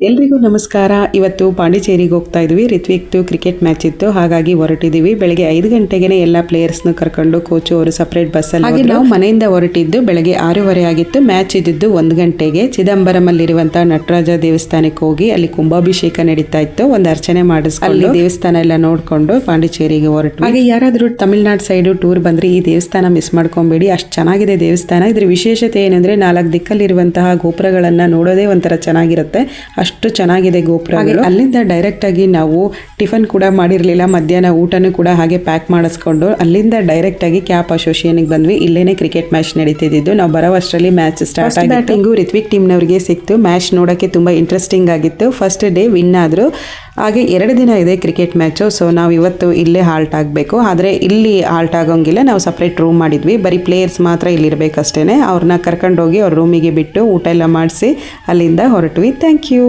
ಎಲ್ರಿಗೂ ನಮಸ್ಕಾರ. ಇವತ್ತು ಪಾಂಡಿಚೇರಿಗೆ ಹೋಗ್ತಾ ಇದ್ವಿ. ರಿತ್ವಿಕ್ದು ಕ್ರಿಕೆಟ್ ಮ್ಯಾಚ್ ಇತ್ತು, ಹಾಗಾಗಿ ಹೊರಟಿದ್ದೀವಿ. ಬೆಳಗ್ಗೆ 5 ಗಂಟೆಗೆ ಎಲ್ಲ ಪ್ಲೇಯರ್ಸ್ನ ಕರ್ಕೊಂಡು ಕೋಚು ಅವರು ಸಪರೇಟ್ ಬಸ್ಸಲ್ಲಿ ಹಾಗೆ ನಾವು ಮನೆಯಿಂದ ಹೊರಟಿದ್ದು ಬೆಳಗ್ಗೆ 6:30 ಆಗಿತ್ತು. ಮ್ಯಾಚ್ ಇದ್ದಿದ್ದು 1 ಗಂಟೆಗೆ. ಚಿದಂಬರಂ ಅಲ್ಲಿರುವಂತಹ ನಟರಾಜ ದೇವಸ್ಥಾನಕ್ಕೆ ಹೋಗಿ ಅಲ್ಲಿ ಕುಂಭಾಭಿಷೇಕ ನಡೀತಾ ಇತ್ತು. ಒಂದು ಅರ್ಚನೆ ಮಾಡಿಸ್ಕೊಂಡು ಅಲ್ಲಿ ದೇವಸ್ಥಾನ ಎಲ್ಲ ನೋಡ್ಕೊಂಡು ಪಾಂಡಿಚೇರಿಗೆ ಹೊರಟು. ಹಾಗೆ ಯಾರಾದರೂ ತಮಿಳ್ನಾಡು ಸೈಡು ಟೂರ್ ಬಂದ್ರೆ ಈ ದೇವಸ್ಥಾನ ಮಿಸ್ ಮಾಡ್ಕೊಂಬೇಡಿ, ಅಷ್ಟು ಚೆನ್ನಾಗಿದೆ ದೇವಸ್ಥಾನ. ಇದ್ರ ವಿಶೇಷತೆ ಏನಂದ್ರೆ 4 ದಿಕ್ಕಲ್ಲಿರುವಂತಹ ಗೋಪುರಗಳನ್ನ ನೋಡೋದೇ ಒಂಥರ ಚೆನ್ನಾಗಿರುತ್ತೆ, ಅಷ್ಟು ಚೆನ್ನಾಗಿದೆ ಗೋಪುರ. ಅಲ್ಲಿಂದ ಡೈರೆಕ್ಟ್ ಆಗಿ ನಾವು ಟಿಫನ್ ಕೂಡ ಮಾಡಿರಲಿಲ್ಲ, ಮಧ್ಯಾಹ್ನ ಊಟನೂ ಕೂಡ ಹಾಗೆ ಪ್ಯಾಕ್ ಮಾಡಿಸ್ಕೊಂಡು ಅಲ್ಲಿಂದ ಡೈರೆಕ್ಟ್ ಆಗಿ ಕ್ಯಾಪ್ ಅಸೋಸಿಯೇಷನ್ಗೆ ಬಂದ್ವಿ. ಇಲ್ಲೇನೆ ಕ್ರಿಕೆಟ್ ಮ್ಯಾಚ್ ನಡೀತಿದ್ದು. ನಾವು ಬರೋವಷ್ಟರಲ್ಲಿ ಮ್ಯಾಚ್ ಸ್ಟಾರ್ಟ್ ಆಗಿ ಬ್ಯಾಟಿಂಗು ರಿತ್ವಿಕ್ ಟೀಮ್ನವ್ರಿಗೆ ಸಿಕ್ತು. ಮ್ಯಾಚ್ ನೋಡೋಕ್ಕೆ ತುಂಬ ಇಂಟ್ರೆಸ್ಟಿಂಗ್ ಆಗಿತ್ತು. ಫಸ್ಟ್ ಡೇ ವಿನ್ ಆದರು. ಹಾಗೆ 2 ದಿನ ಇದೆ ಕ್ರಿಕೆಟ್ ಮ್ಯಾಚು. ಸೊ ನಾವು ಇವತ್ತು ಇಲ್ಲೇ ಹಾಲ್ಟ್ ಆಗಬೇಕು. ಆದರೆ ಇಲ್ಲಿ ಹಾಲ್ಟ್ ಆಗೋಂಗಿಲ್ಲ, ನಾವು ಸಪ್ರೇಟ್ ರೂಮ್ ಮಾಡಿದ್ವಿ. ಬರೀ ಪ್ಲೇಯರ್ಸ್ ಮಾತ್ರ ಇಲ್ಲಿರಬೇಕಷ್ಟೇ. ಅವ್ರನ್ನ ಕರ್ಕೊಂಡೋಗಿ ಅವ್ರ ರೂಮಿಗೆ ಬಿಟ್ಟು ಊಟ ಎಲ್ಲ ಮಾಡಿಸಿ ಅಲ್ಲಿಂದ ಹೊರಟ್ವಿ. Thank you.